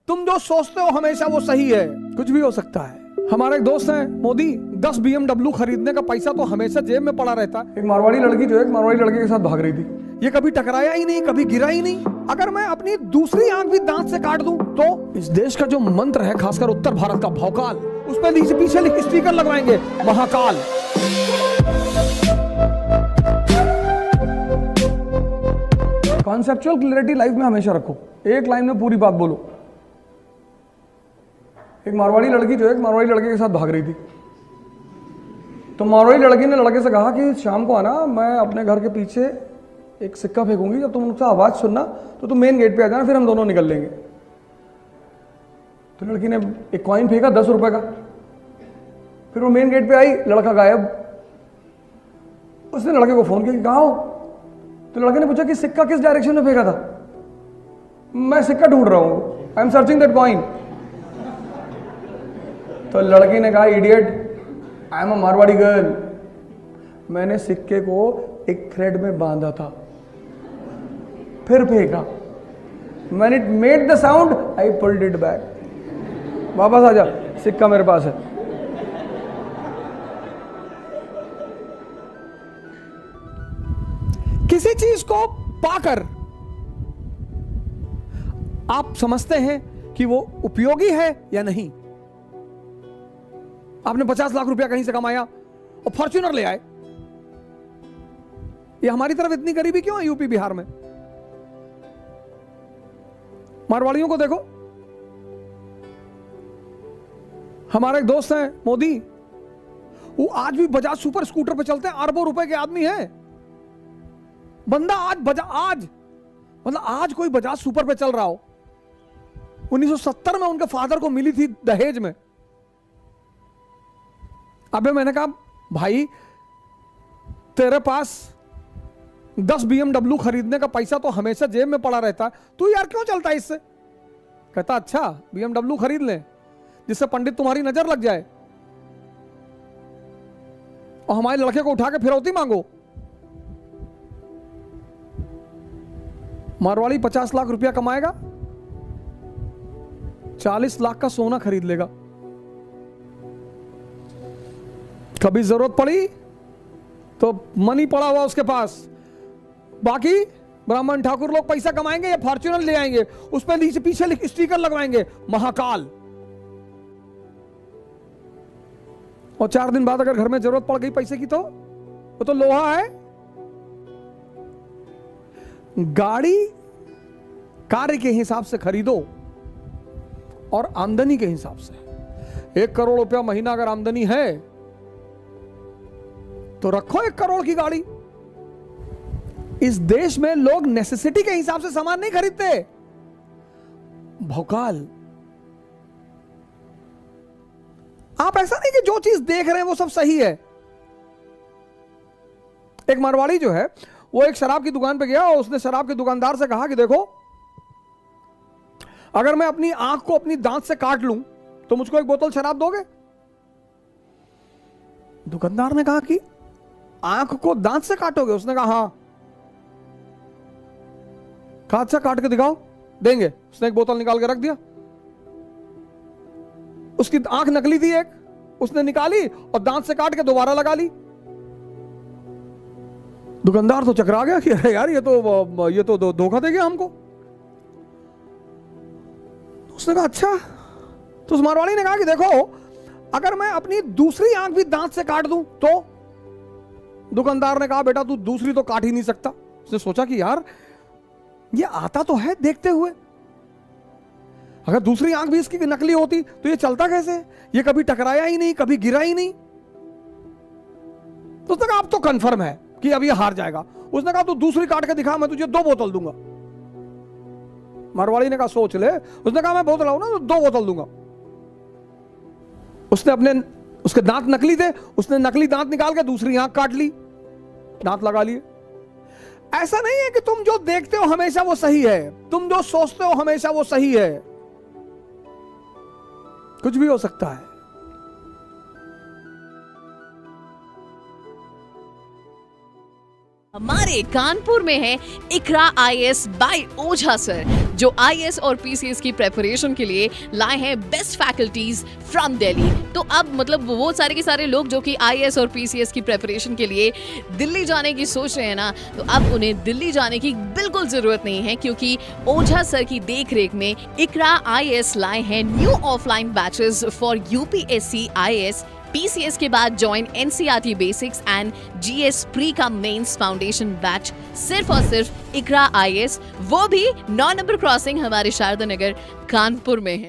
तुम जो सोचते हो हमेशा वो सही है। कुछ भी हो सकता है। हमारे एक दोस्त है मोदी, 10 BMW खरीदने का पैसा तो हमेशा जेब में पड़ा रहता है। एक मारवाड़ी लड़की जो है एक मारवाड़ी लड़के के साथ भाग रही थी। ये कभी टकराया ही नहीं, कभी गिरा ही नहीं। अगर मैं अपनी दूसरी आंख भी दांत से काट दूं तो इस देश का जो मंत्र है, खासकर उत्तर भारत का, भौकाल, उस पर पीछे स्टिकर लगवाएंगे, महाकाल। कॉन्सेप्चुअल क्लैरिटी लाइफ में हमेशा रखो, एक लाइन में पूरी बात बोलो। एक मारवाड़ी लड़की जो है एक मारवाड़ी लड़के के साथ भाग रही थी। तो मारवाड़ी लड़की ने लड़के से कहा कि शाम को आना, मैं अपने घर के पीछे एक सिक्का फेंकूंगी, जब तुम उनका आवाज सुनना तो तुम मेन गेट पे आ जाना, फिर हम दोनों निकल लेंगे। तो लड़की ने एक कॉइन फेंका 10 रुपए का। फिर वो मेन गेट पे आई, लड़का गायब। उसने लड़के को फोन किया कि कहाँ हो? तो लड़के ने पूछा कि सिक्का किस डायरेक्शन में फेंका था? मैं सिक्का ढूंढ रहा हूं, I am searching that coin. तो लड़की ने कहा, idiot, I am a Marwari girl, मैंने सिक्के को एक थ्रेड में बांधा था, फिर फेंका, when it made the sound I pulled it back. वापस आ जा, सिक्का मेरे पास है। किसी चीज को पाकर आप समझते हैं कि वो उपयोगी है या नहीं। आपने 50 लाख रुपया कहीं से कमाया और फॉर्च्यूनर ले आए। ये हमारी तरफ इतनी गरीबी क्यों है यूपी बिहार में? मारवाड़ियों को देखो। हमारा एक दोस्त है मोदी, वो आज भी बजाज सुपर स्कूटर पे चलते हैं, अरबों रुपए के आदमी है बंदा। आज कोई बजाज सुपर पे चल रहा हो। 1970 में उनके फादर को मिली थी दहेज में। अबे मैंने कहा, भाई तेरे पास 10 BMW खरीदने का पैसा तो हमेशा जेब में पड़ा रहता है, तू यार क्यों चलता है इससे? कहता, अच्छा BMW खरीद ले जिससे पंडित तुम्हारी नजर लग जाए और हमारे लड़के को उठा के फिरौती मांगो। मारवाड़ी 50 लाख रुपया कमाएगा, 40 लाख का सोना खरीद लेगा। कभी जरूरत पड़ी तो मनी पड़ा हुआ उसके पास। बाकी ब्राह्मण ठाकुर लोग पैसा कमाएंगे या फॉर्च्यूनर ले आएंगे, उस पर पीछे स्टिकर लगवाएंगे, महाकाल। और 4 दिन बाद अगर घर में जरूरत पड़ गई पैसे की तो वो तो लोहा है। गाड़ी कार्य के हिसाब से खरीदो और आमदनी के हिसाब से। 1 करोड़ रुपया महीना अगर आमदनी है तो रखो 1 करोड़ की गाड़ी। इस देश में लोग नेसेसिटी के हिसाब से सामान नहीं खरीदते, भौकाल। आप ऐसा नहीं कि जो चीज देख रहे हैं वो सब सही है। एक मारवाड़ी जो है वो एक शराब की दुकान पे गया और उसने शराब के दुकानदार से कहा कि देखो, अगर मैं अपनी आंख को अपनी दांत से काट लूं तो मुझको 1 बोतल शराब दोगे? दुकानदार ने कहा कि आंख को दांत से काटोगे? उसने कहा हां। कहा अच्छा काट के दिखाओ, देंगे। उसने 1 बोतल निकाल के रख दिया। उसकी आंख नकली थी एक, उसने निकाली और दांत से काट के दोबारा लगा ली। दुकानदार तो चकरा गया कि अरे यार ये तो धोखा दे गया हमको। उसने कहा अच्छा। तो उस मारवाड़ी ने कहा कि देखो, अगर मैं अपनी दूसरी आंख भी दांत से काट दूं तो? दुकानदार ने कहा बेटा तू दूसरी तो काट ही नहीं सकता। उसने सोचा कि यार ये आता तो है देखते हुए, अगर दूसरी आंख भी इसकी नकली होती तो ये चलता कैसे? ये कभी टकराया ही नहीं, कभी गिरा ही नहीं। तो उसने कहा अब तो कंफर्म है कि अब ये हार जाएगा। उसने कहा तू दूसरी काट के दिखा, मैं तुझे 2 बोतल दूंगा। मारवाड़ी ने कहा सोच ले। उसने कहा मैं बोतल लाऊं ना तो 2 बोतल दूंगा। उसके दांत नकली थे, उसने नकली दांत निकाल के दूसरी आंख काट ली, दांत लगा लिए। ऐसा नहीं है कि तुम जो देखते हो हमेशा वो सही है, तुम जो सोचते हो हमेशा वो सही है। कुछ भी हो सकता है। हमारे कानपुर में है इकरा IAS बाय ओझा सर। जो IAS और PCS की प्रेपरेशन के लिए लाए हैं बेस्ट फैकल्टीज फ्रॉम दिल्ली। तो अब मतलब वो सारे के सारे लोग जो कि IAS और PCS की प्रेपरेशन के लिए दिल्ली जाने की सोच रहे हैं ना, तो अब उन्हें दिल्ली जाने की बिल्कुल जरूरत नहीं है, क्योंकि ओझा सर की देखरेख में इकरा IAS लाए हैं new offline batches for UPSC IAS PCS के बाद join NCERT basics and GS pre का मेंस फाउंडेशन बैच सिर्फ और सिर्फ इकरा IAS, वो भी 9 नंबर क्रॉसिंग हमारे शारदा नगर कानपुर में है।